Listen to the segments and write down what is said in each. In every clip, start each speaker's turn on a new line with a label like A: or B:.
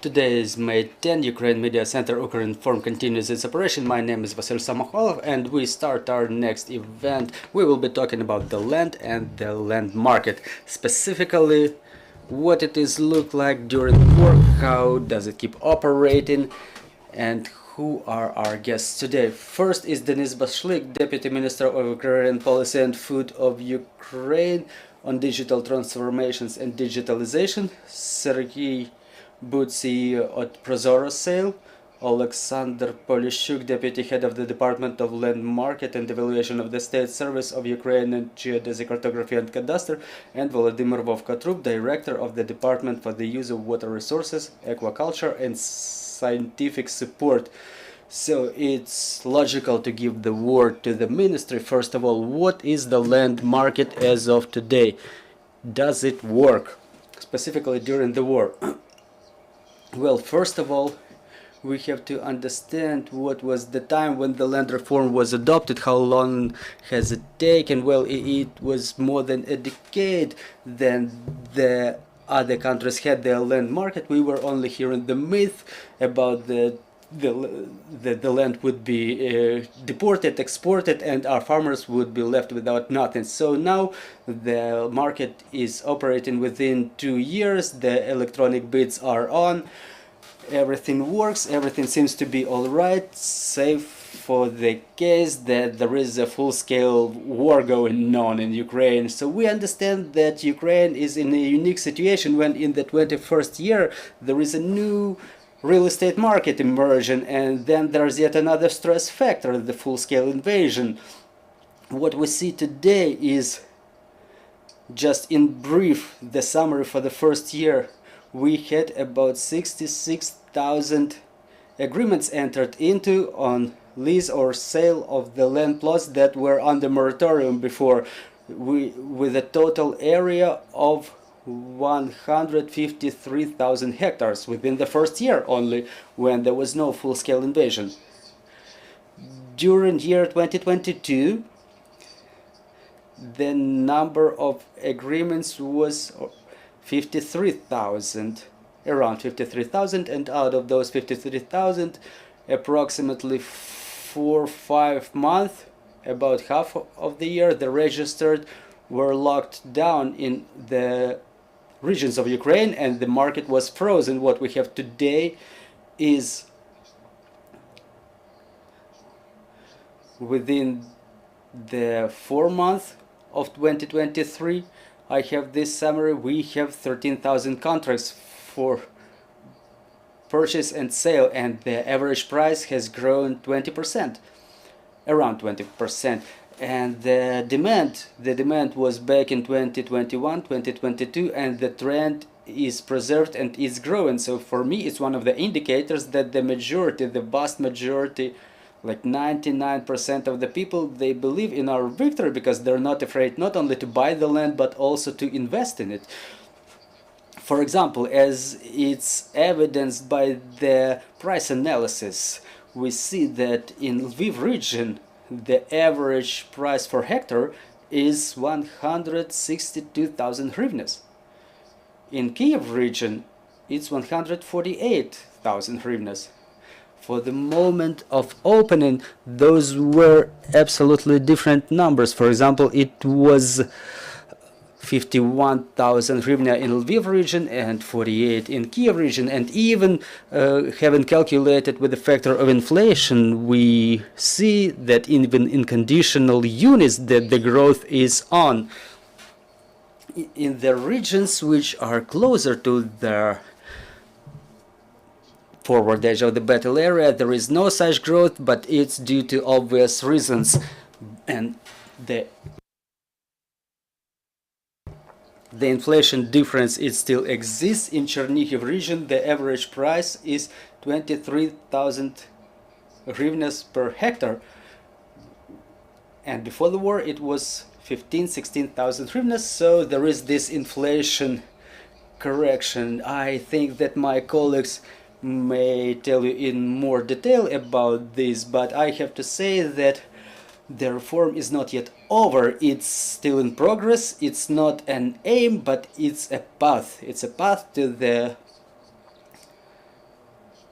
A: Today is May 10, Ukraine Media Center Ukrinform continues its operation. My name is Vasil Samokhvalov and we start our next event. We will be talking about the land and the land market. Specifically, what it is look like during the war, how does it keep operating, and who are our guests today. First is Denis Bashlik, Deputy Minister of Agrarian Policy and Food of Ukraine on digital transformations and digitalization. Serhii But, CEO at Prozorro sale. Alexander Polishuk, Deputy Head of the Department of Land Market and Evaluation of the State Service of Ukraine and Geodesic Cartography and Cadastre, and Volodymyr Vovkatrup, Director of the Department for the Use of Water Resources, Aquaculture and Scientific Support. So it's logical to give the word to the ministry. First of all, what is the land market as of today? Does it work, specifically during the war? Well, first of all, we have to understand what was the time when the land reform was adopted, how long has it taken. Well, it was more than a decade than the other countries had their land market. We were only hearing the myth about the land would be deported, exported, and our farmers would be left without nothing. So now the market is operating within 2 years, the electronic bids are on, everything works, everything seems to be alright, save for the case that there is a full-scale war going on in Ukraine. So we understand that Ukraine is in a unique situation when in the 21st year there is a new real estate market emerging, and then there's yet another stress factor, the full-scale invasion. What we see today is, just in brief, the summary for the first year. We had about 66,000 agreements entered into on lease or sale of the land plots that were under moratorium before, with a total area of 153,000 hectares within the first year only, when there was no full-scale invasion. During year 2022, the number of agreements was 53,000, around 53,000, and out of those 53,000, approximately 4 or 5 months, about half of the year, the registered were locked down in the regions of Ukraine, and the market was frozen. What we have today is, within the 4 months of 2023, I have this summary. We have 13,000 contracts for purchase and sale, and the average price has grown 20%, around 20%. And the demand was back in 2021, 2022, and the trend is preserved and is growing. So for me, it's one of the indicators that the majority, the vast majority, like 99% of the people, they believe in our victory, because they're not afraid not only to buy the land but also to invest in it. For example, as it's evidenced by the price analysis, we see that in Lviv region, the average price for hectare is 162,000 hryvnias. In Kyiv region, it's 148,000 hryvnias. For the moment of opening, those were absolutely different numbers. For example, it was 51,000 hryvnia in Lviv region and 48 in Kyiv region. And even having calculated with the factor of inflation, we see that even in conditional units that the growth is on. In the regions which are closer to the forward edge of the battle area, there is no such growth, but it's due to obvious reasons. And the inflation difference, it still exists. In Chernihiv region, the average price is 23,000 hryvnias per hectare, and before the war it was 16,000 hryvnias. So there is this inflation correction. I think that my colleagues may tell you in more detail about this, but I have to say that the reform is not yet over. It's still in progress. It's not an aim, but it's a path. It's a path to the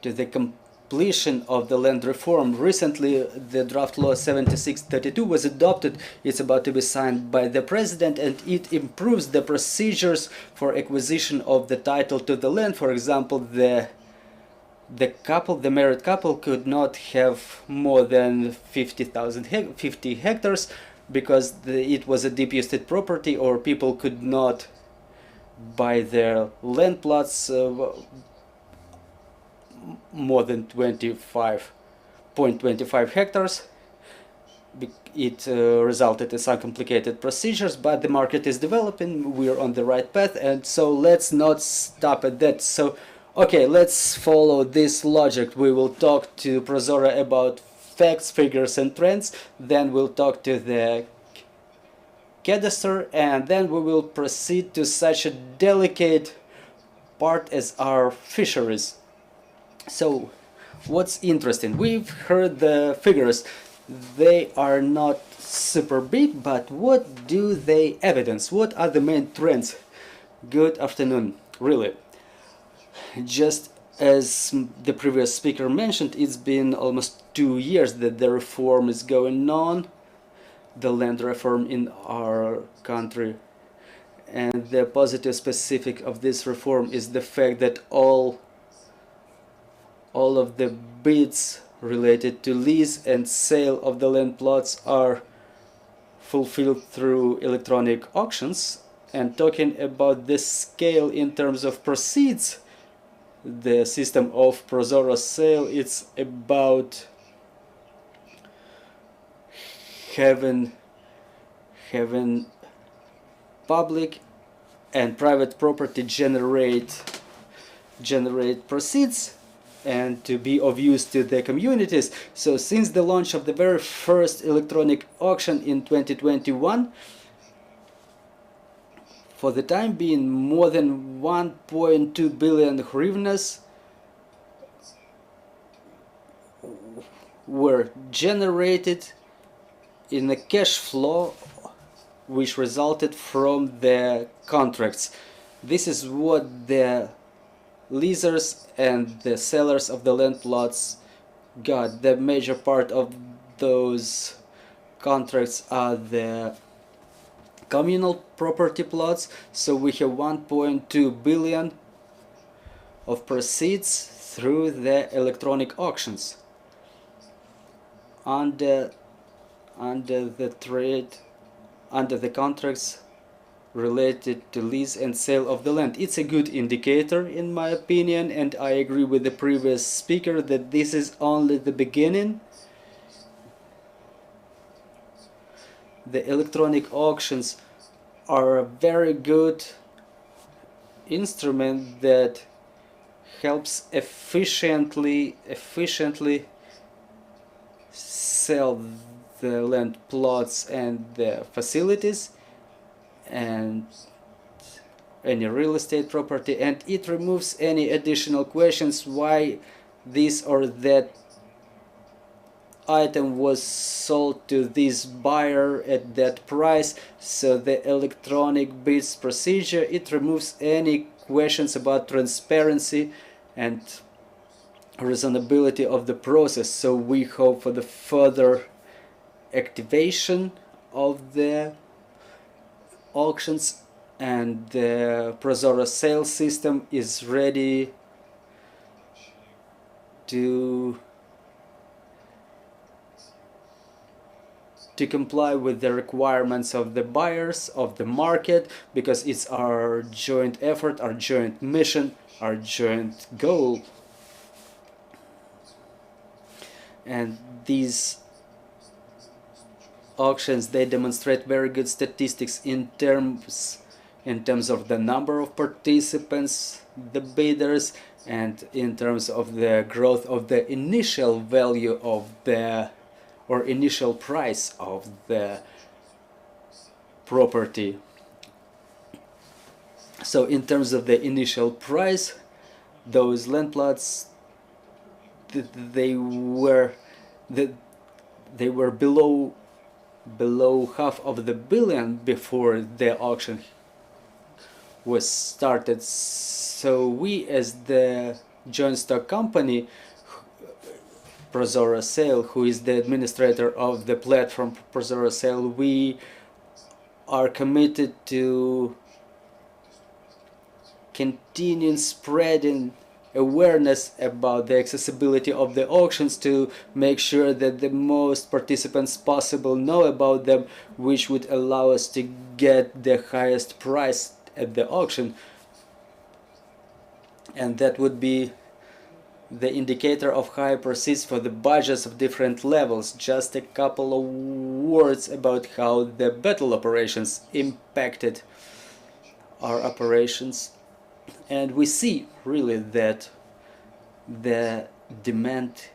A: to the completion of the land reform. Recently, the draft law 7632 was adopted. It's about to be signed by the president, and it improves the procedures for acquisition of the title to the land. For example, the married couple could not have more than 50 hectares because it was a deep estate property, or people could not buy their land plots more than 25.25 hectares. It resulted in some complicated procedures, but the market is developing, we're on the right path, and so let's not stop at that. So okay, let's follow this logic. We will talk to Prozorro about facts, figures and trends, then we'll talk to the Cadastre, and then we will proceed to such a delicate part as our fisheries. So what's interesting? We've heard the figures. They are not super big, but what do they evidence? What are the main trends? Good afternoon. Really, just as the previous speaker mentioned, it's been almost 2 years that the reform is going on, the land reform in our country. And the positive specific of this reform is the fact that all of the bids related to lease and sale of the land plots are fulfilled through electronic auctions. And talking about the scale in terms of proceeds, the system of Prozorro sale, it's about having public and private property generate proceeds and to be of use to the communities. So since the launch of the very first electronic auction in 2021, for the time being, more than 1.2 billion hryvnias were generated in a cash flow which resulted from the contracts. This is what the leasers and the sellers of the land plots got. The major part of those contracts are the communal property plots. So we have 1.2 billion of proceeds through the electronic auctions under the contracts related to lease and sale of the land. It's a good indicator in my opinion, and I agree with the previous speaker that this is only the beginning. The electronic auctions are a very good instrument that helps efficiently sell the land plots and the facilities and any real estate property, and it removes any additional questions why this or that item was sold to this buyer at that price. So the electronic bids procedure, it removes any questions about transparency and reasonability of the process. So we hope for the further activation of the auctions, and the Prozorro sales system is ready to comply with the requirements of the buyers, of the market, because it's our joint effort, our joint mission, our joint goal. And these auctions, they demonstrate very good statistics in terms of the number of participants, the bidders, and in terms of the growth of the initial value of the or initial price of the property. So in terms of the initial price, those land plots, they were below half of the billion before the auction was started. So we as the joint stock company, Prozorro Sale, who is the administrator of the platform Prozorro Sale, we are committed to continuing spreading awareness about the accessibility of the auctions, to make sure that the most participants possible know about them, which would allow us to get the highest price at the auction. And that would be the indicator of high proceeds for the budgets of different levels. Just a couple of words about how the battle operations impacted our operations. And we see really that the demand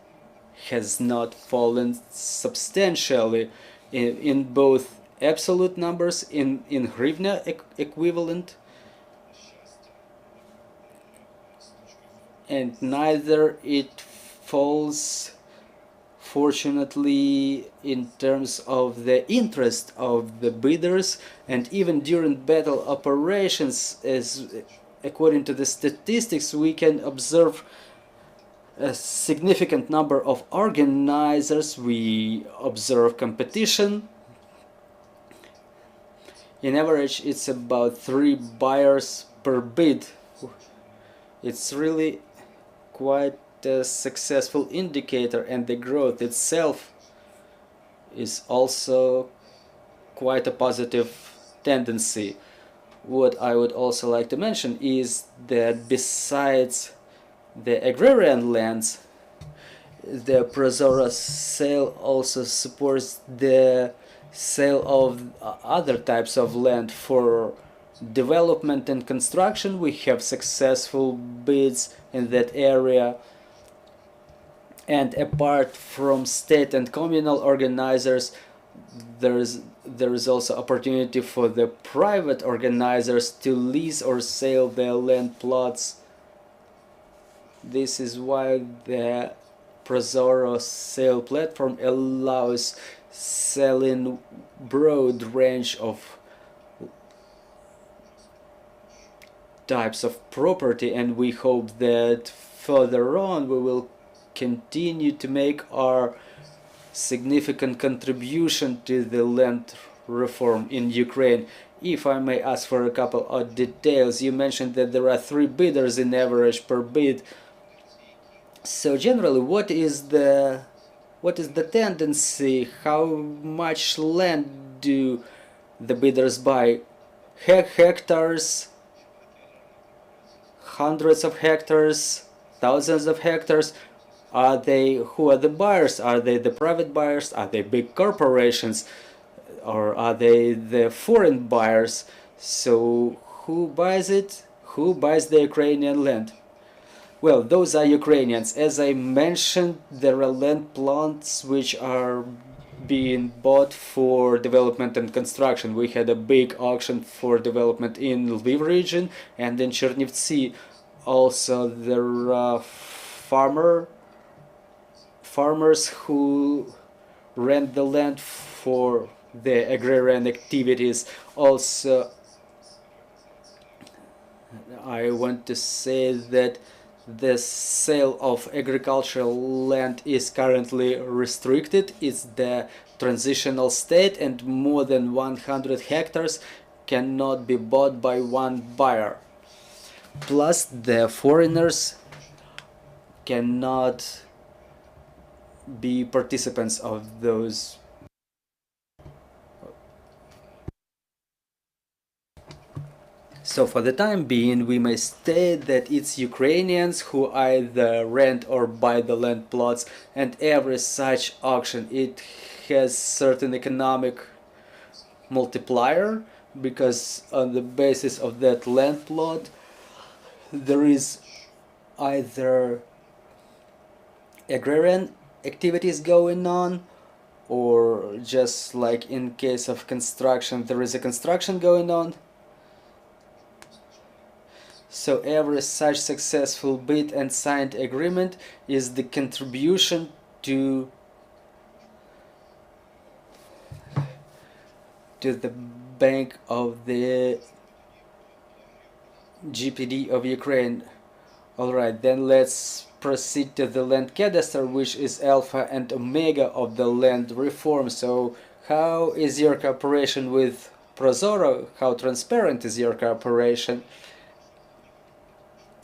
A: has not fallen substantially in both absolute numbers, in hryvnia equivalent, and neither it falls, fortunately, in terms of the interest of the bidders. And even during battle operations, as according to the statistics, we can observe a significant number of organizers. We observe competition. In average, it's about 3 buyers per bid. It's really quite a successful indicator, and the growth itself is also quite a positive tendency. What I would also like to mention is that besides the agrarian lands, the Prozorro sale also supports the sale of other types of land for development and construction. We have successful bids in that area, and apart from state and communal organizers, there is also opportunity for the private organizers to lease or sell their land plots. This is why the Prozorro sale platform allows selling broad range of types of property, and we hope that further on we will continue to make our significant contribution to the land reform in Ukraine. If I may ask for a couple of details, you mentioned that there are 3 bidders in average per bid. So generally, what is the tendency? How much land do the bidders buy? Hectares, hundreds of hectares, thousands of hectares? Who are the buyers? Are they the private buyers? Are they big corporations? Or are they the foreign buyers? So who buys it? Who buys the Ukrainian land? Well, those are Ukrainians. As I mentioned, there are land plots which are being bought for development and construction. We had a big auction for development in Lviv region and in Chernivtsi. Also, there are farmers who rent the land for the agrarian activities. Also, I want to say that the sale of agricultural land is currently restricted. It's the transitional state, and more than 100 hectares cannot be bought by one buyer. Plus, the foreigners cannot be participants of those. So for the time being, we may state that it's Ukrainians who either rent or buy the land plots, and every such auction, it has certain economic multiplier, because on the basis of that land plot, there is either agrarian activities going on, or just like in case of construction, there is a construction going on. So every such successful bid and signed agreement is the contribution to the bank of the GPD of Ukraine. Alright, then let's proceed to the land cadastre, which is alpha and omega of the land reform. So how is your cooperation with Prozorro? How transparent is your cooperation?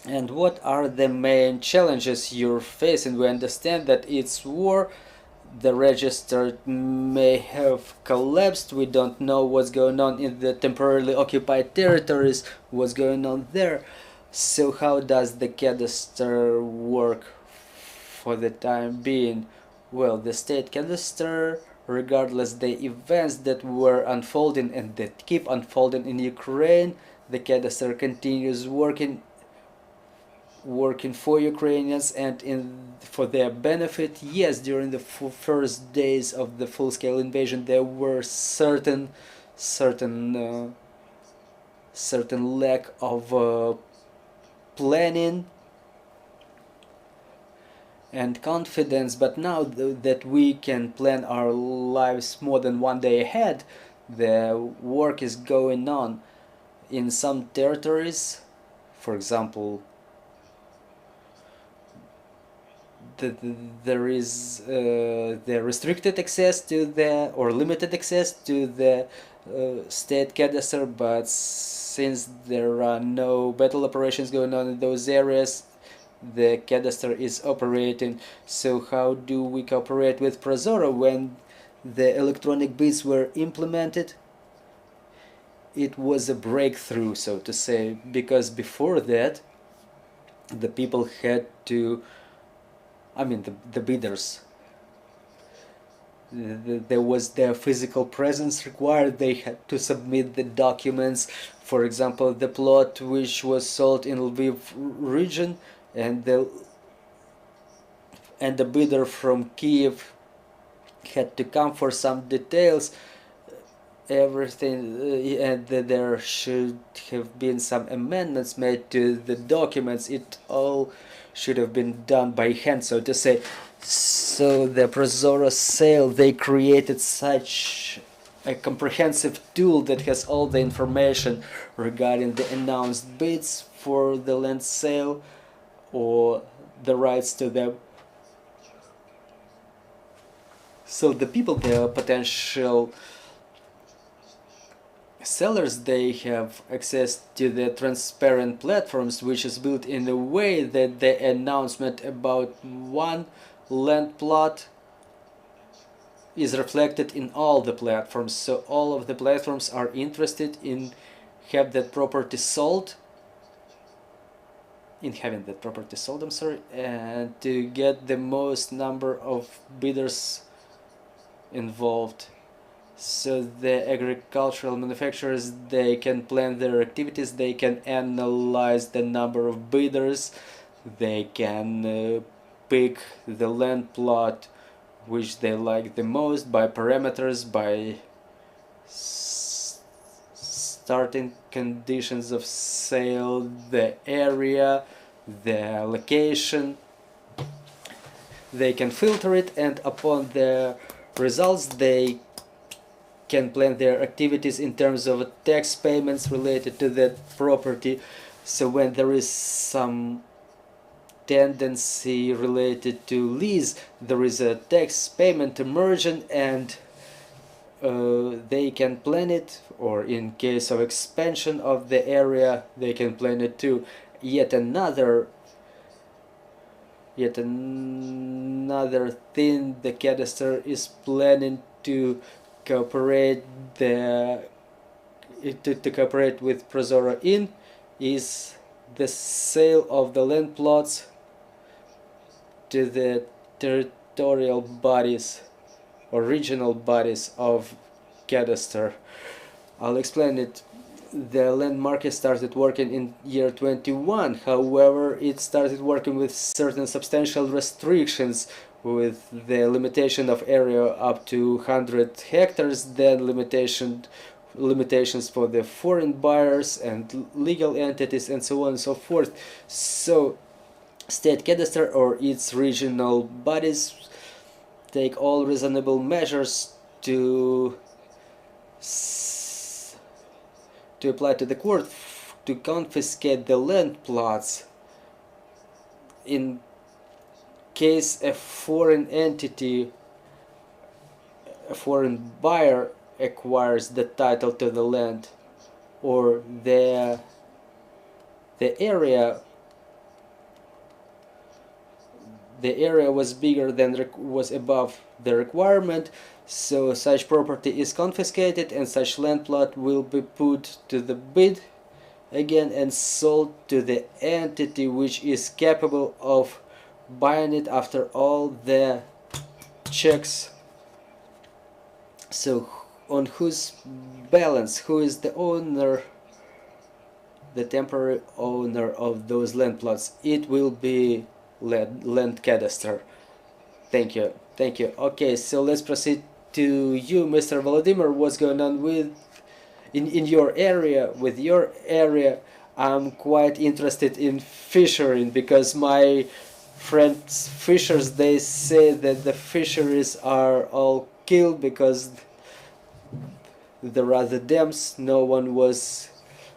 A: And what are the main challenges you're facing? We understand that it's war. The register may have collapsed. We don't know what's going on in the temporarily occupied territories, what's going on there. So how does the cadastre work for the time being? Well, the state cadastre, regardless the events that were unfolding and that keep unfolding in Ukraine, the cadastre continues working for Ukrainians and for their benefit. Yes, during the first days of the full-scale invasion, there were certain lack of planning and confidence, but now that we can plan our lives more than one day ahead, the work is going on. In some territories, for example, there is the restricted access to the, or limited access to the state cadastre, but since there are no battle operations going on in those areas, the cadastre is operating. So how do we cooperate with Prozorro? When the electronic bits were implemented, it was a breakthrough, so to say, because before that the people had to, the bidders, there was their physical presence required. They had to submit the documents. For example, the plot which was sold in Lviv region, and the bidder from Kyiv had to come for some details, everything, and there should have been some amendments made to the documents. It all should have been done by hand, so to say. So the Prozorro sale, they created such a comprehensive tool that has all the information regarding the announced bids for the land sale or the rights to them. So the people, the potential sellers, they have access to the transparent platforms, which is built in a way that the announcement about one land plot is reflected in all the platforms. So all of the platforms are interested in having that property sold, and to get the most number of bidders involved. So the agricultural manufacturers, they can plan their activities, they can analyze the number of bidders, they can pick the land plot which they like the most by parameters, by starting conditions of sale, the area, the location. They can filter it, and upon the results they can plan their activities in terms of tax payments related to that property. So when there is some tendency related to lease, there is a tax payment emergent, and they can plan it, or in case of expansion of the area they can plan it too. Yet another thing the cadastre is planning to cooperate with Prozorro in is the sale of the land plots to the territorial bodies or regional bodies of cadastre. I'll explain it. The land market started working in year 21. However, it started working with certain substantial restrictions, with the limitation of area up to 100 hectares, then limitations for the foreign buyers and legal entities, and so on and so forth. So State Geocadastre or its regional bodies take all reasonable measures to apply to the court to confiscate the land plots in case a foreign entity, a foreign buyer acquires the title to the land, or the area was bigger than was above the requirement, so such property is confiscated and such land plot will be put to the bid again and sold to the entity which is capable of buying it after all the checks. So on whose balance, who is the owner, the temporary owner of those land plots? It will be land cadastre. Thank you. Okay, so let's proceed to you, Mr. Volodymyr. What's going on with in your area, with your area? I'm quite interested in fishing because my friends fishers, they say that the fisheries are all killed because there are the dams, no one was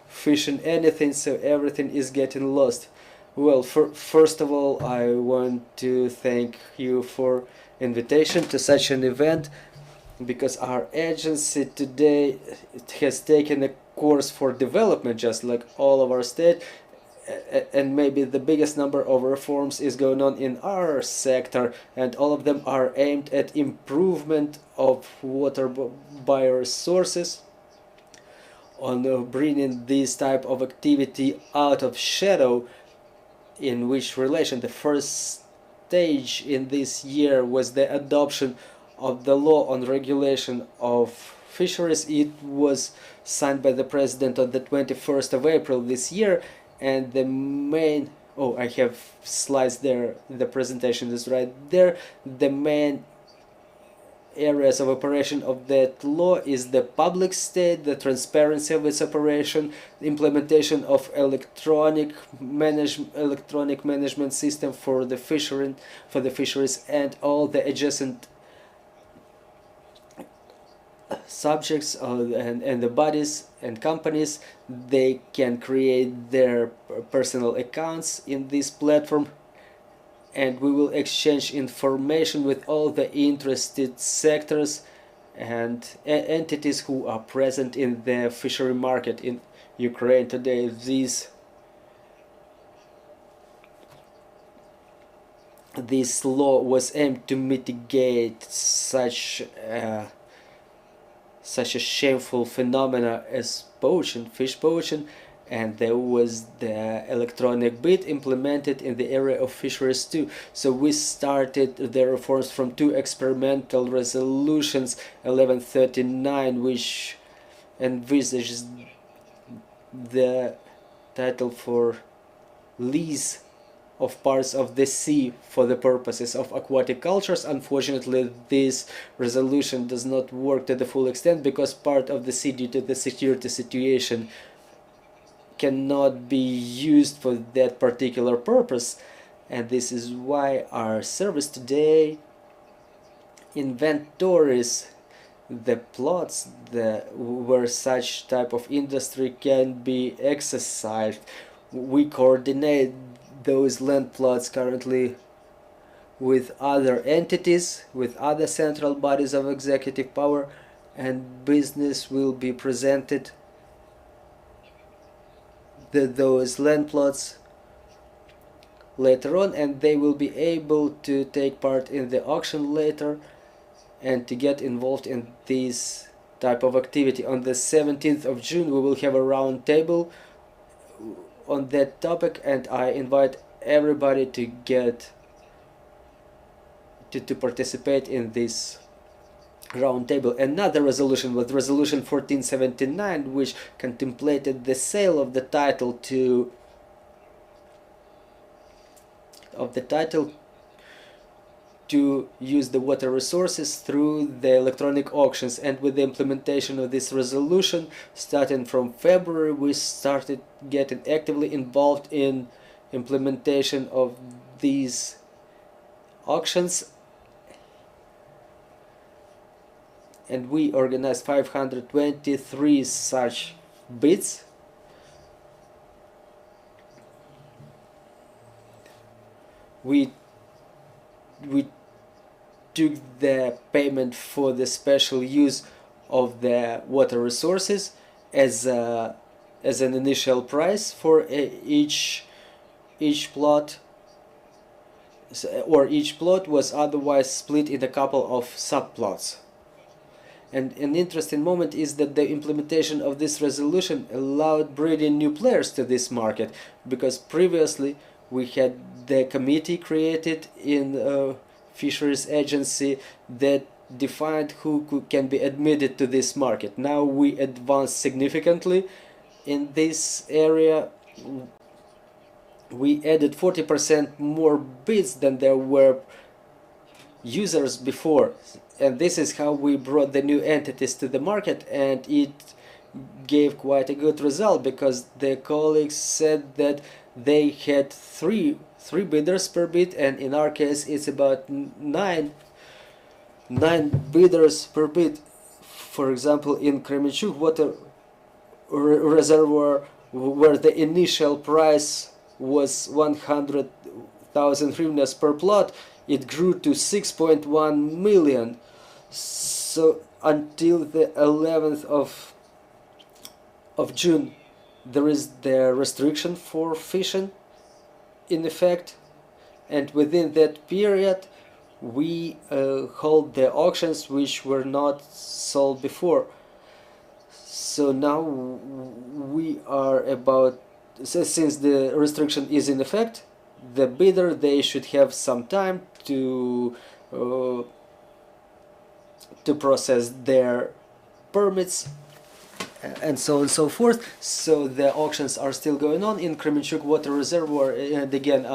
A: fishing anything, so everything is getting lost. Well, first of all, I want to thank you for invitation to such an event, because our agency today has taken a course for development, just like all of our state, and maybe the biggest number of reforms is going on in our sector, and all of them are aimed at improvement of water bioresources, on bringing this type of activity out of shadow, in which relation the first stage in this year was the adoption of the law on regulation of fisheries. It was signed by the President on the 21st of April this year, and the main, oh, I have slides there, the presentation is right there. The main areas of operation of that law is the public state, the transparency of its operation, the implementation of electronic management system for the fisheries, and all the adjacent subjects and the bodies and companies. They can create their personal accounts in this platform, and we will exchange information with all the interested sectors and entities who are present in the fishery market in Ukraine today. This law was aimed to mitigate such a shameful phenomena as fish poaching, and there was the electronic bid implemented in the area of fisheries too. So we started the reforms from two experimental resolutions, 1139, which envisages the title for lease of parts of the sea for the purposes of aquatic cultures. Unfortunately, this resolution does not work to the full extent, because part of the sea, due to the security situation, cannot be used for that particular purpose. And this is why our service today inventories the plots where such type of industry can be exercised. We coordinate those land plots currently with other entities, with other central bodies of executive power, and business will be presented those land plots later on, and they will be able to take part in the auction later and to get involved in this type of activity. On the 17th of June we will have a round table on that topic, and I invite everybody to get to participate in this round table. Another resolution was resolution 1479, which contemplated the sale of the title to use the water resources through the electronic auctions. And with the implementation of this resolution, starting from February, we started getting actively involved in implementation of these auctions, and we organized 523 such bids. we took the payment for the special use of the water resources as an initial price for each plot, or each plot was otherwise split in a couple of subplots. And an interesting moment is that the implementation of this resolution allowed bringing new players to this market, because previously we had the committee created in Fisheries Agency that defined who can be admitted to this market. Now we advanced significantly in this area. We added 40% more bids than there were users before, and this is how we brought the new entities to the market, and it gave quite a good result, because the colleagues said that they had three bidders per bid, and in our case it's about nine bidders per bid. For example, in Kremenchuk water reservoir, where the initial price was 100,000 hryvnias per plot, it grew to 6.1 million. So until the 11th of June there is the restriction for fishing in effect, and within that period we hold the auctions which were not sold before. So now we are about, since the restriction is in effect, the bidder, they should have some time to process their permits and so on and so forth. So the auctions are still going on in Kremenchuk water reservoir, and again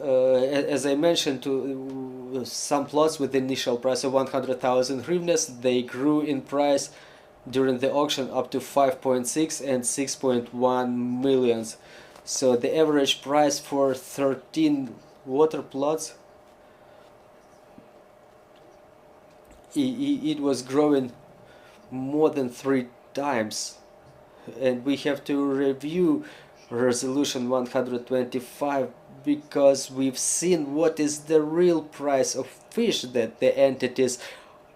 A: as I mentioned, to some plots with the initial price of 100,000 hryvnias, they grew in price during the auction up to 5.6 and 6.1 millions. So the average price for 13 water plots, it was growing more than 3 times. And we have to review resolution 125, because we've seen what is the real price of fish that the entities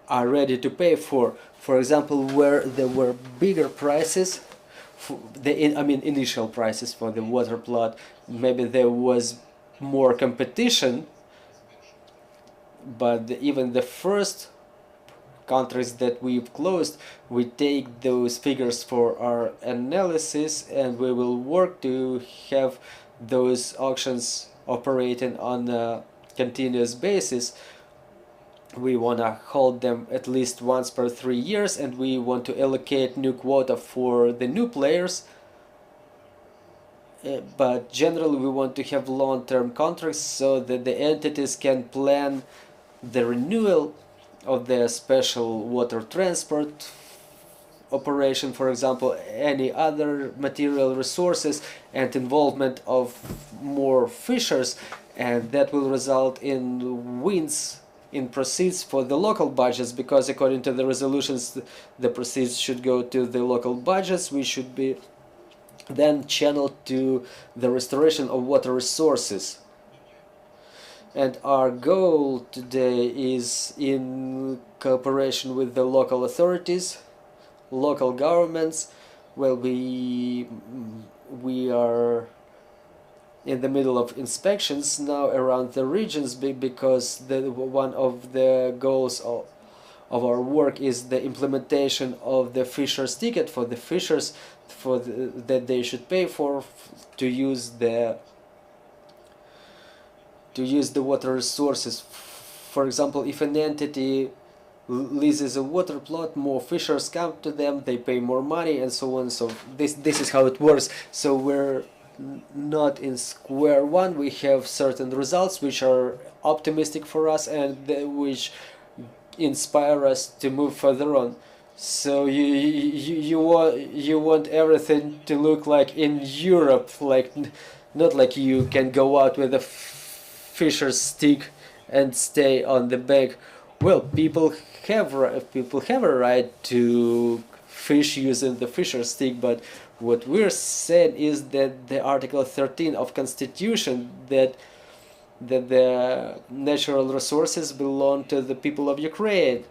A: are ready to pay for. For example, where there were bigger prices, initial prices for the water plot, maybe there was more competition, but even the first contracts that we've closed, we take those figures for our analysis, and we will work to have those auctions operating on a continuous basis. We want to hold them at least once per 3 years, and we want to allocate new quota for the new players. But generally we want to have long-term contracts so that the entities can plan the renewal of their special water transport operation, for example, any other material resources, and involvement of more fishers, and that will result in wins in proceeds for the local budgets, because according to the resolutions the proceeds should go to the local budgets, which should be then channeled to the restoration of water resources. And our goal today is, in cooperation with the local authorities, local governments, well, we are in the middle of inspections now around the regions, because one of the goals of our work is the implementation of the fisher's ticket for the fishers, that they should pay for to use the water resources. For example, if an entity leases a water plot, more fishers come to them, they pay more money, and so on. So this is how it works. So we're not in square one. We have certain results which are optimistic for us, and which inspire us to move further on. So you want everything to look like in Europe, like not like you can go out with a fisher's stick and stay on the bank. Well, people have a right to fish using the fisher's stick, but what we're saying is that the Article 13 of Constitution that
B: that the natural resources belong to the people of Ukraine.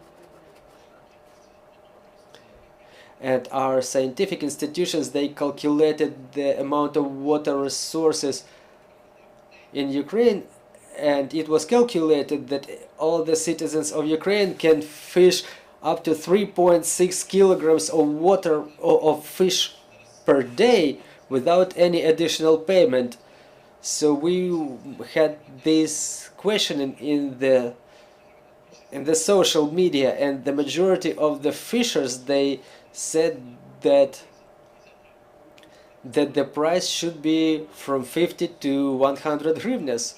B: And our scientific institutions, they calculated the amount of water resources in Ukraine, and it was calculated that all the citizens of Ukraine can fish up to 3.6 kilograms of water of fish per day without any additional payment. So we had this questioning in the social media, and the majority of the fishers, they said that the price should be from 50 to 100 hryvnias.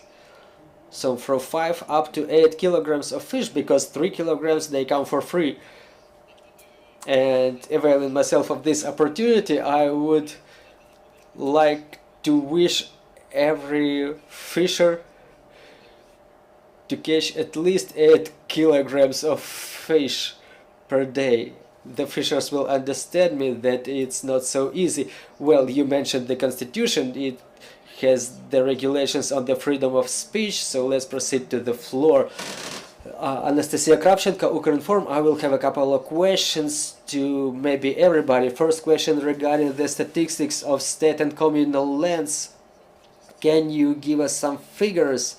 B: So from 5 up to 8 kilograms of fish, because 3 kilograms they come for free. And availing myself of this opportunity, I would like to wish every fisher to catch at least 8 kilograms of fish per day. The fishers will understand me that it's not so easy. Well, you mentioned the constitution, it has the regulations on the freedom of speech, so let's proceed to the floor. Anastasia Kravchenko, Ukrinform. I will have a couple of questions to maybe everybody. First question regarding the statistics of state and communal lands. Can you give us some figures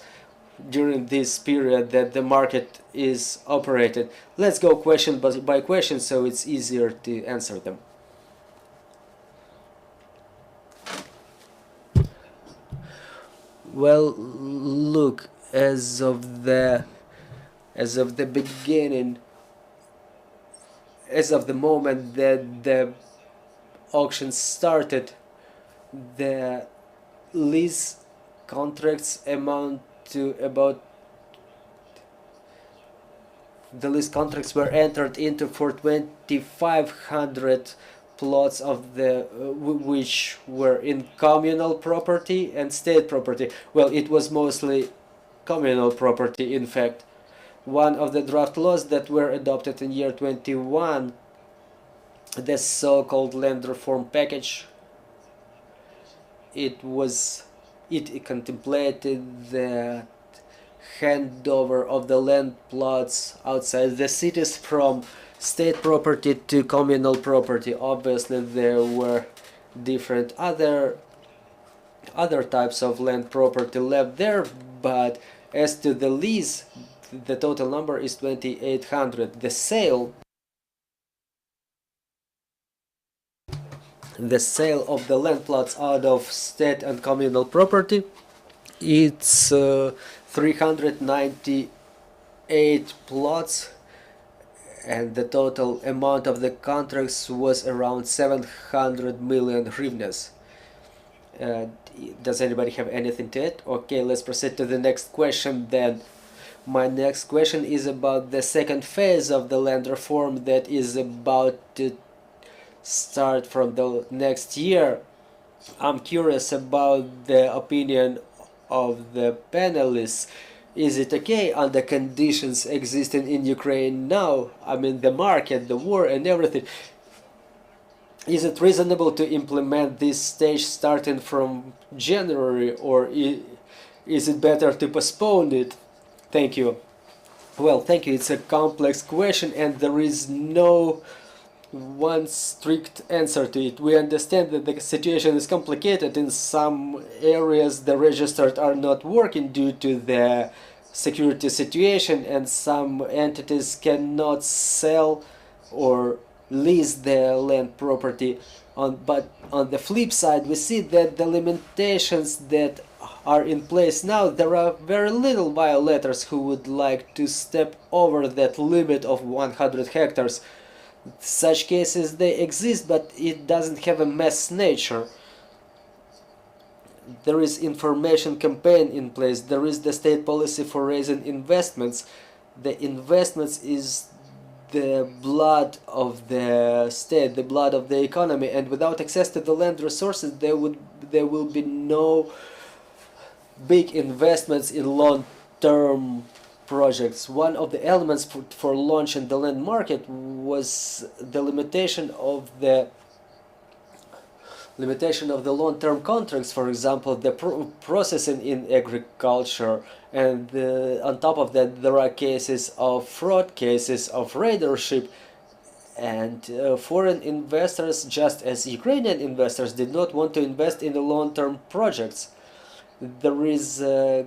B: during this period that the market is operated? Let's go question by question so it's easier to answer them. Well, look, as of the beginning, as of the moment that the auction started, the lease contracts amount to about, the lease contracts were entered into for 2,500 plots of the which were in communal property and state property. Well, it was mostly communal property, in fact. One of the draft laws that were adopted in year 21, the so-called land reform package, it contemplated the handover of the land plots outside the cities from state property to communal property. Obviously there were different other types of land property left there, but as to the lease, the total number is 2,800. The sale of the land plots out of state and communal property, it's 398 plots, and the total amount of the contracts was around 700 million hryvnias. Does anybody have anything to it? Okay, let's proceed to the next question then. My next question is about the second phase of the land reform that is about to start from the next year. I'm curious about the opinion of the panelists. Is it okay under conditions existing in Ukraine now? I mean, the market, the war and everything. Is it reasonable to implement this stage starting from January, or is it better to postpone it? Thank you. Well, thank you. It's a complex question and there is no one strict answer to it. We understand that the situation is complicated. In some areas the registers are not working due to the security situation, and some entities cannot sell or lease their land property. But on the flip side, we see that the limitations that are in place now, there are very little violators who would like to step over that limit of 100 hectares. Such cases, they exist, but it doesn't have a mass nature. There is information campaign in place. There is the state policy for raising investments. The investments is the blood of the state, the blood of the economy, and without access to the land resources, there will be no big investments in long-term projects. One of the elements for launching the land market was the limitation of the limitation of the long-term contracts, for example, the processing in agriculture, and on top of that there are cases of fraud, cases of raidership, and foreign investors, just as Ukrainian investors, did not want to invest in the long-term projects. There is a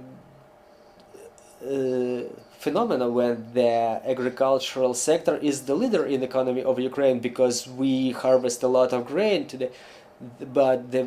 B: phenomena when the agricultural sector is the leader in the economy of Ukraine, because we harvest a lot of grain today, but the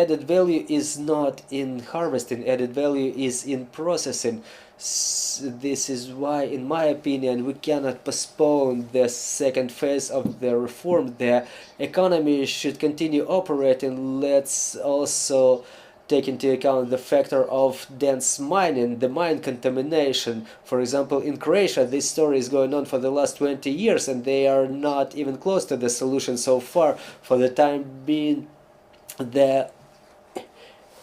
B: added value is not in harvesting, added value is in processing. This is why, in my opinion, we cannot postpone the second phase of the reform. The economy should continue operating. Let's also take into account the factor of dense mining, the mine contamination. For example, in Croatia, this story is going on for the last 20 years, and they are not even close to the solution so far. For the time being, the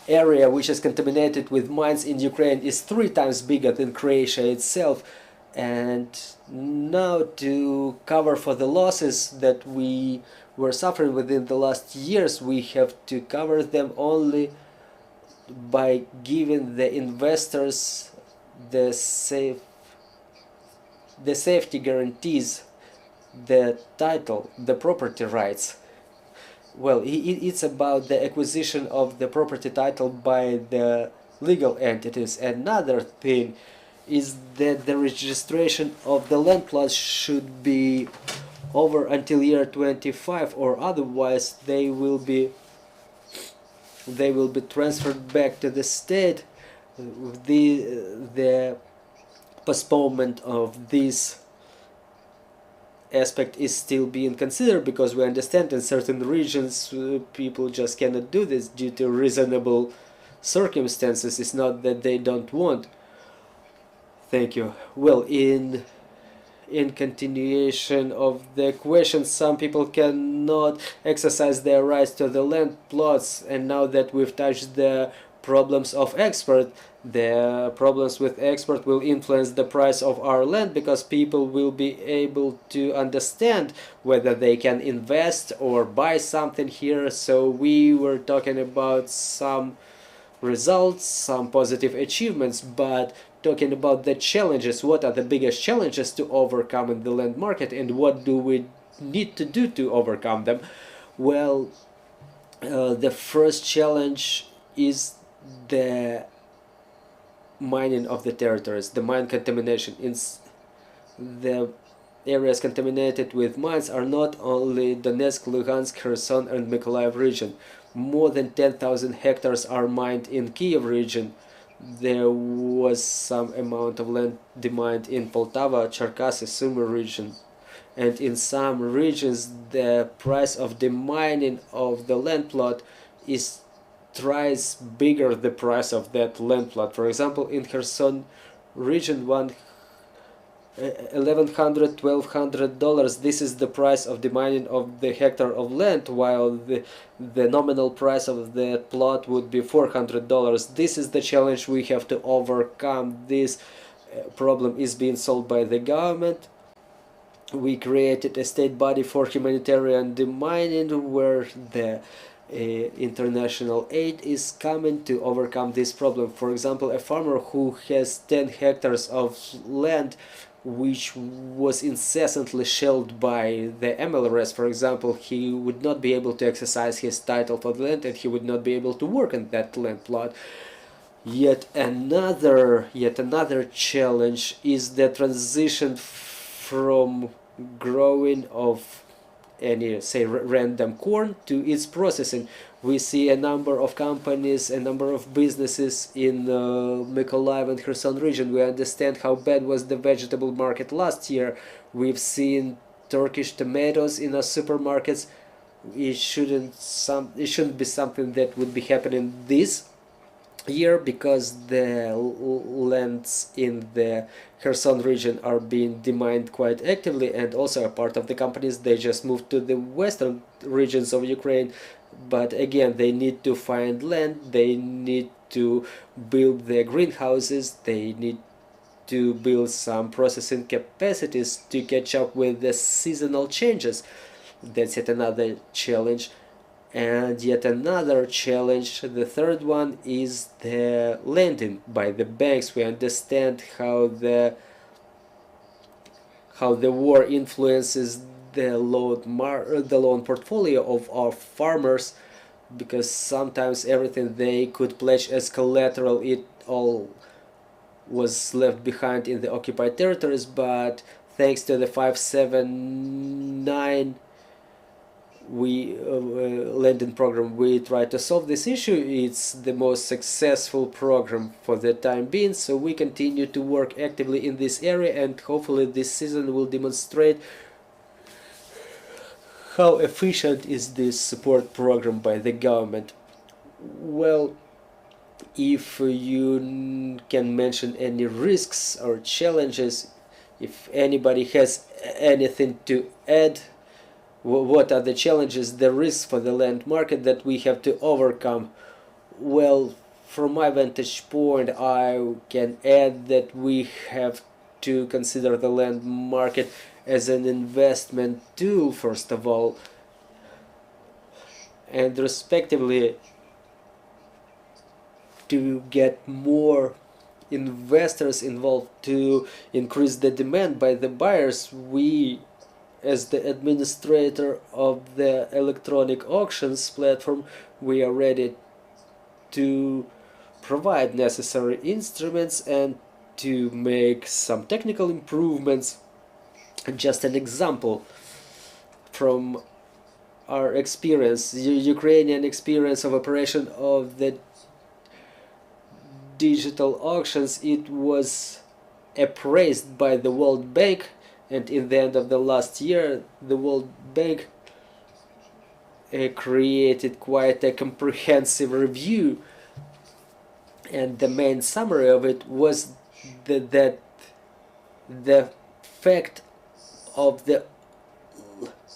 B: area which is contaminated with mines in Ukraine is 3 times bigger than Croatia itself. And now, to cover for the losses that we were suffering within the last years, we have to cover them only by giving the investors the safety guarantees, the title, the property rights. Well, it's about the acquisition of the property title by the legal entities. Another thing is that the registration of the land plots should be over until year 25, or otherwise they will be transferred back to the state. The postponement of this aspect is still being considered, because we understand in certain regions people just cannot do this due to reasonable circumstances. It's not that they don't want. Thank you. Well, in continuation of the question, some people cannot exercise their rights to the land plots, and now that we've touched the problems of export, the problems with export will influence the price of our land, because people will be able to understand whether they can invest or buy something here. So we were talking about some results, some positive achievements, but talking about the challenges, what are the biggest challenges to overcome in the land market, and what do we need to do to overcome them? Well, the first challenge is the mining of the territories, the mine contamination. In the areas contaminated with mines are not only Donetsk, Luhansk, Kherson and Mykolaiv region. More than 10,000 hectares are mined in Kyiv region. There was some amount of land demined in Poltava, Cherkasy, Sumy region. And in some regions the price of the mining of the land plot is thrice bigger the price of that land plot. For example, in Kherson region, $1,100–1,200, this is the price of the mining of the hectare of land, while the nominal price of the plot would be $400. This is the challenge we have to overcome. This problem is being solved by the government. We created a state body for humanitarian demining, where the international aid is coming to overcome this problem. For example, a farmer who has 10 hectares of land which was incessantly shelled by the MLRS, for example, he would not be able to exercise his title for the land, and he would not be able to work on that land plot. Yet another challenge is the transition from growing of any, say, random corn to its processing. We see a number of companies, a number of businesses in Mykolaiv and Kherson region. We understand how bad was the vegetable market last year. We've seen Turkish tomatoes in our supermarkets. It shouldn't be something that would be happening this year, because the lands in the Kherson region are being demined quite actively, and also a part of the companies, they just moved to the western regions of Ukraine. But again, they need to find land, they need to build their greenhouses, they need to build some processing capacities to catch up with the seasonal changes. That's yet another challenge. And yet another challenge, the third one, is the lending by the banks. We understand how the war influences the loan portfolio of our farmers, because sometimes everything they could pledge as collateral, it all was left behind in the occupied territories. But thanks to the 579 lending program, we try to solve this issue. It's the most successful program for the time being, so we continue to work actively in this area, and hopefully this season will demonstrate how efficient is this support program by the government. Well, if you can mention any risks or challenges, if anybody has anything to add, what are the challenges, the risks for the land market that we have to overcome? Well, from my vantage point, I can add that we have to consider the land market as an investment tool, first of all, and respectively, to get more investors involved, to increase the demand by the buyers. We, as the administrator of the electronic auctions platform, we are ready to provide necessary instruments and to make some technical improvements. Just an example from our experience, Ukrainian experience of operation of the digital auctions, it was appraised by the World Bank, and in the end of the last year, the World Bank created quite a comprehensive review, and the main summary of it was that the fact of the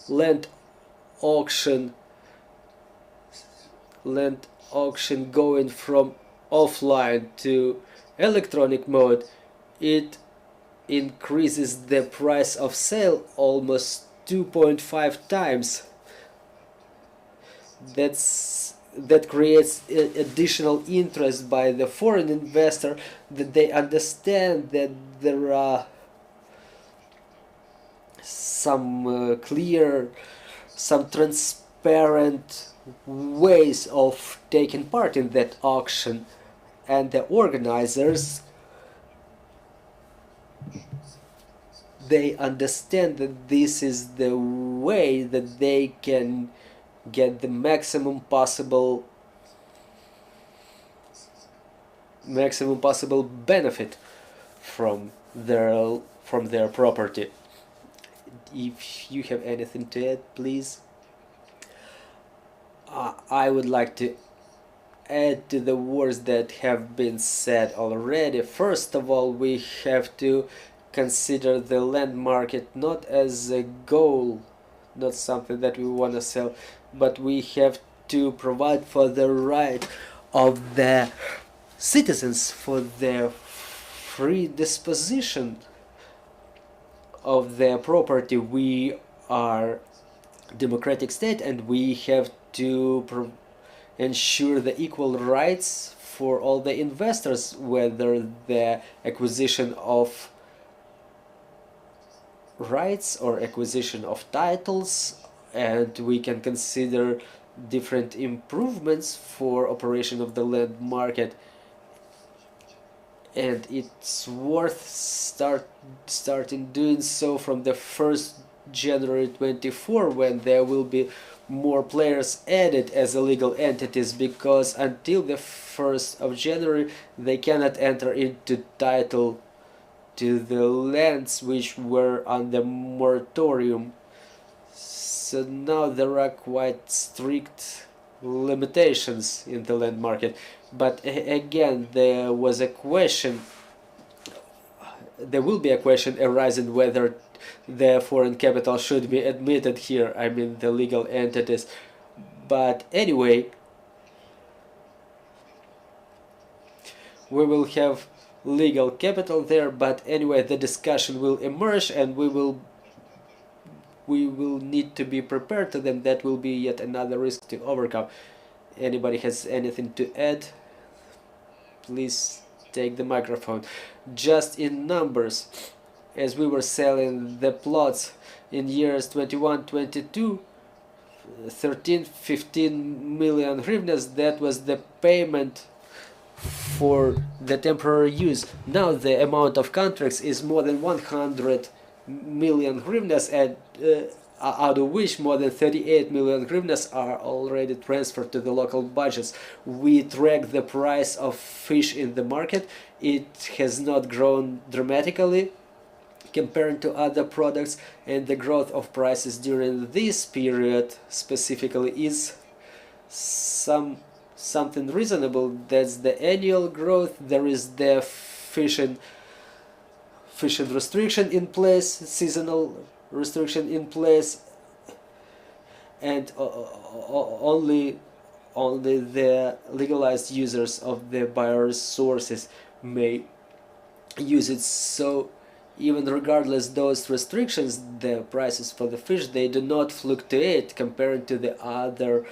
B: land auction going from offline to electronic mode, it increases the price of sale almost 2.5 times. That creates additional interest by the foreign investor, that they understand that there are some clear, some transparent ways of taking part in that auction, and the organizers, they understand that this is the way that they can get the maximum possible benefit from their property. If you have anything to add, please. I would like to add to the words that have been said already. First of all, we have to consider the land market not as a goal, not something that we want to sell, but we have to provide for the right of the citizens, for their free disposition of their property. We are a democratic state, and we have to ensure the equal rights for all the investors, whether the acquisition of rights or acquisition of titles, and we can consider different improvements for operation of the land market. And it's worth starting doing so from the 1st January 24, when there will be more players added as illegal entities, because until the 1st of January they cannot enter into title to the lands which were under moratorium. So now there are quite strict limitations in the land market. But again, there will be a question arising whether the foreign capital should be admitted here, I mean the legal entities. But anyway, we will have legal capital there, but anyway the discussion will emerge, and we will we will need to be prepared to them. That will be yet another risk to overcome. Anybody has anything to add? Please take the microphone. Just in numbers, as we were selling the plots in years 21-22, 13-15 million hryvnias, that was the payment for the temporary use. Now the amount of contracts is more than 100 million hryvnias, and out of which more than 38 million hryvnias are already transferred to the local budgets. We track the price of fish in the market. It has not grown dramatically compared to other products, and the growth of prices during this period specifically is something reasonable. That's the annual growth. There is the fishing restriction in place, seasonal restriction in place, and only the legalized users of the bioresources may use it. So even regardless those restrictions, the prices for the fish, they do not fluctuate compared to the other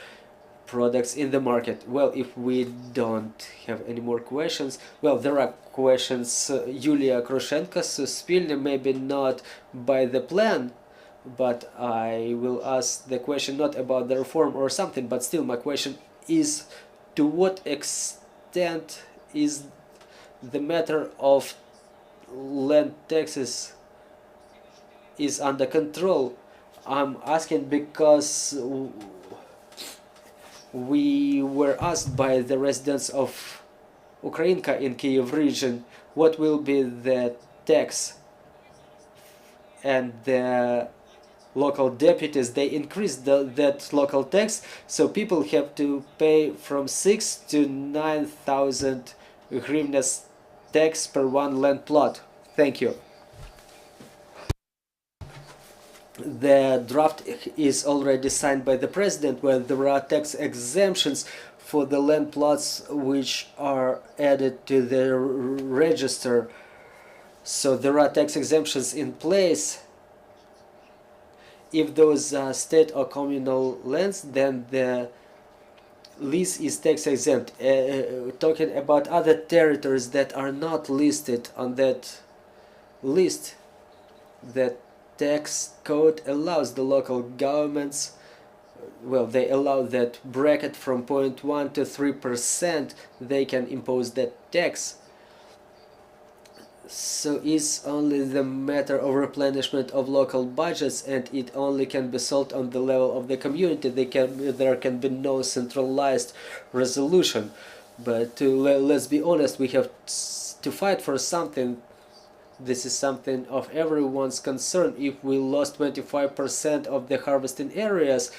B: products in the market. Well, if we don't have any more questions, well, there are questions. Yulia Krushenko, Suspilny, maybe not by the plan, but I will ask the question not about the reform or something, but still my question is, to what extent is the matter of land taxes is under control? I'm asking because we were asked by the residents of Ukrainka in Kyiv region what will be the tax, and the local deputies, they increased that local tax, so people have to pay from 6 to 9,000 hryvnias tax per one land plot. Thank you. The draft is already signed by the president, where there are tax exemptions for the land plots which are added to the register. So there are tax exemptions in place. If those are state or communal lands, then the lease is tax exempt. Talking about other territories that are not listed on that list, the tax code allows the local governments, well, they allow that bracket from 0.1 to 3%, they can impose that tax. So it's only the matter of replenishment of local budgets, and it only can be solved on the level of the community. There can be no centralized resolution. But let's be honest, we have to fight for something. This is something of everyone's concern. If we lost 25% of the harvesting areas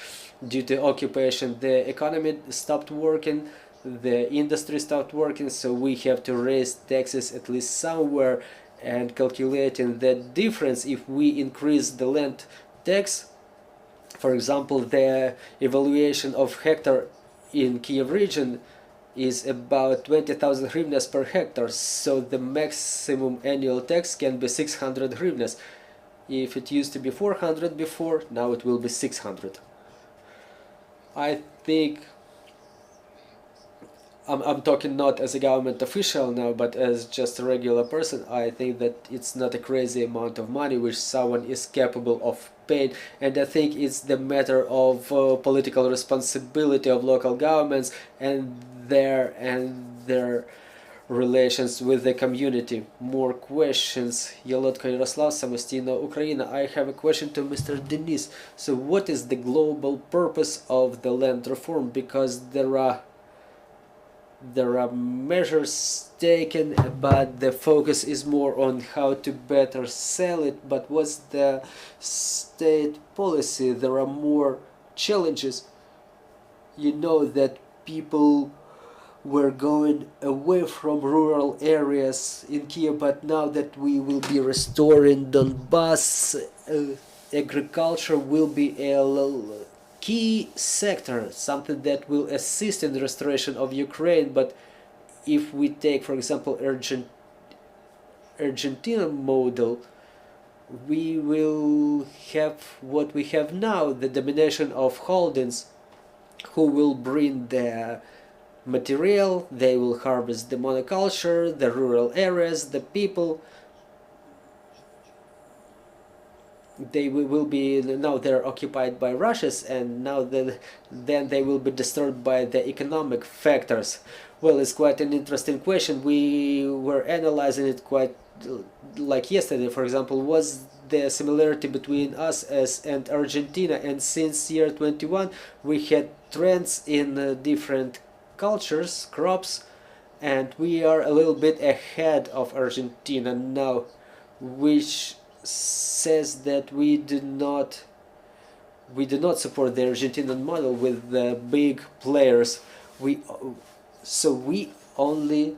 B: due to occupation, the economy stopped working, the industry stopped working, so we have to raise taxes at least somewhere. And calculating that difference, if we increase the land tax, for example, the evaluation of hectare in Kyiv region is about 20,000 hryvnias per hectare, so the maximum annual tax can be 600 hryvnias. If it used to be 400 before, now it will be 600. I think I'm talking not as a government official now, but as just a regular person. I think that it's not a crazy amount of money which someone is capable of paying, and I think it's the matter of political responsibility of local governments and their relations with the community. More questions. Yelotko Yaroslav, Samostino, Ukraine. I have a question to Mr. Denis. So what is the global purpose of the land reform? Because there are measures taken, but the focus is more on how to better sell it. But what's the state policy? There are more challenges. You know that people were going away from rural areas in Kyiv, but now that we will be restoring Donbass, agriculture will be a key sector, something that will assist in the restoration of Ukraine. But if we take, for example, Argentina model, we will have what we have now, the domination of holdings who will bring the material, they will harvest the monoculture, the rural areas, the people. They will be, now they're occupied by Russians, and now then they will be disturbed by the economic factors. Well, it's quite an interesting question. We were analyzing it quite like yesterday, for example. Was the similarity between us and Argentina, and since year 21 we had trends in different cultures, crops, and we are a little bit ahead of Argentina now, which says that we do not support the Argentinian model with the big players. We only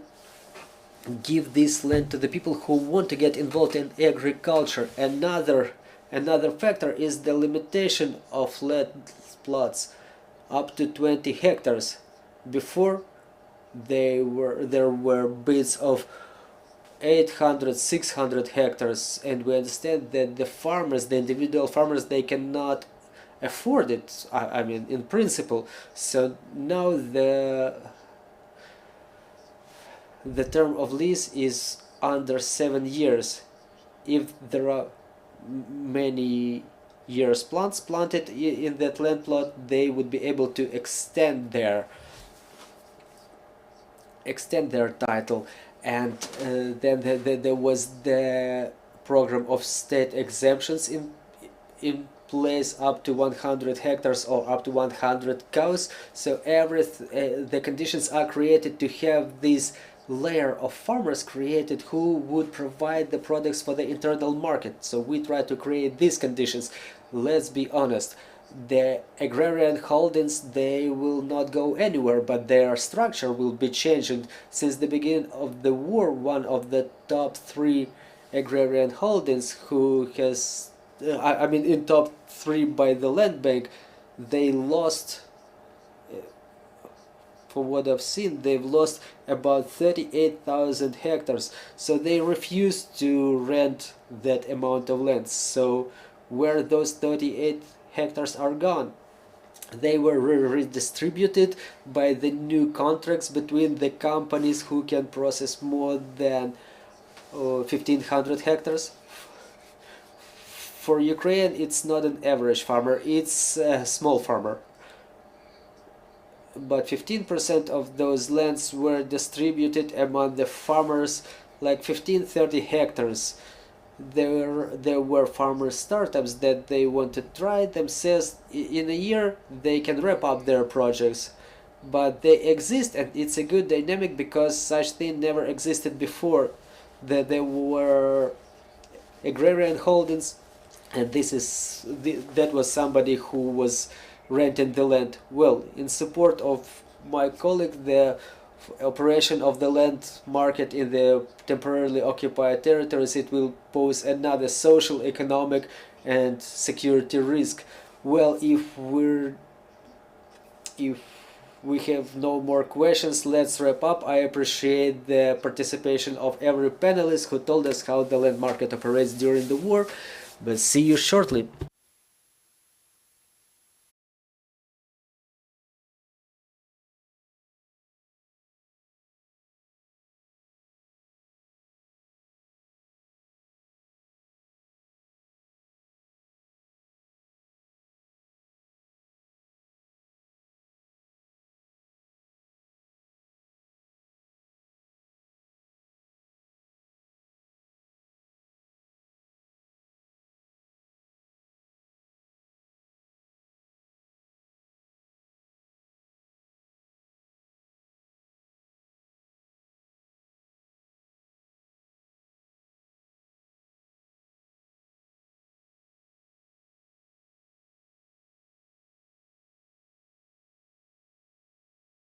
B: give this land to the people who want to get involved in agriculture. Another factor is the limitation of land plots up to 20 hectares. Before there were bids of 800, 600 hectares, and we understand that the farmers, the individual farmers, they cannot afford it, I mean, in principle. So now the term of lease is under 7 years. If there are many years plants planted in that land plot, they would be able to extend their title. And then there was the program of state exemptions in place up to 100 hectares or up to 100 cows. So the conditions are created to have this layer of farmers created who would provide the products for the internal market. So we try to create these conditions. Let's be honest, the agrarian holdings, they will not go anywhere, but their structure will be changing. Since the beginning of the war, one of the top 3 agrarian holdings who has, I mean in top 3 by the land bank, they lost, for what I've seen, they've lost about 38,000 hectares. So they refused to rent that amount of land. So where those 38 hectares are gone? They were redistributed by the new contracts between the companies who can process more than 1,500 hectares. For Ukraine, it's not an average farmer, it's a small farmer. But 15% of those lands were distributed among the farmers, like 15-30 hectares. There were farmer startups that they want to try themselves. In a year they can wrap up their projects, but they exist, and it's a good dynamic because such thing never existed before. That there were agrarian holdings, and that was somebody who was renting the land. Well, in support of my colleague, the operation of the land market in the temporarily occupied territories, it will pose another social, economic and security risk. Well, if we have no more questions, let's wrap up. I appreciate the participation of every panelist who told us how the land market operates during the war, but see you shortly.